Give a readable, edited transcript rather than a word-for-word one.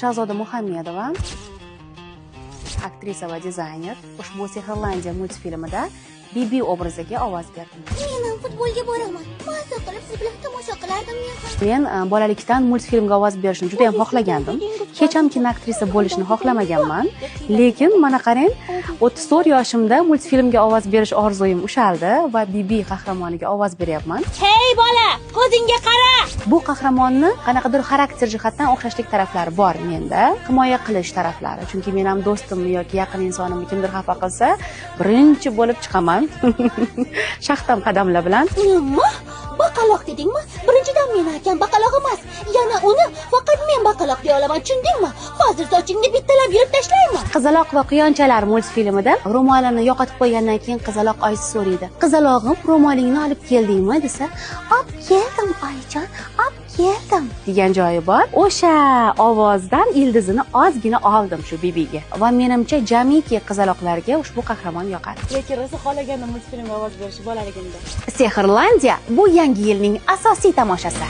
Shahzoda Muhammedova, aktrisa va dizayner, ushbu Sehrlandiya multfilmida Bibi obraziga ovoz berdim. Men ham futbolga boraman. Maza qilib siz bilan tomosha qilardim Men bolalikdan multfilmga ovoz berishni juda ham xohlagandim. Hech ham kinoaktrisa bo'lishni xohlamaganman, lekin mana qarang, 34 yoshimda multfilmga ovoz berish orzuyim ushaldi va Bibi qahramoniga ovoz beryapman. Hey bola, ko'zingga qara. Bu qahramonni qanaqadir xarakter jihatdan o'xshashlik taraflari bor menda, himoya qilish taraflari. Chunki men ham do'stimni yoki yaqin insonimni kimdir xafa qilsa, birinchi bo'lib chiqaman. Shaxtam qadamlar bilan. Nima? Baqaloq dedingmi? Birinchidan men akam baqaloq emas. Yana uni faqat men baqaloq deya olaman, tushundingmi? Hozir sochingni bittalab yurib tashlayman. Qizaloq va quyonchalar multfilmida ro'molini yo'qotib qo'ygandan keyin qizaloq oyisi so'raydi. Qizalog'im, ro'molingni olib keldingmi desa, "Olib keldim oyijon, olib keldim" degan joyi bor. O'sha ovozdan ildizini ozgina oldim shu Bibiga. Va menimcha jamiki qizaloqlarga ushbu qahramon yoqadi. Lekin rosa xohlagandim multfilmga ovoz berish bolaligimda. Sehrlandiya bu yangi yilning asosiy tomoshasi.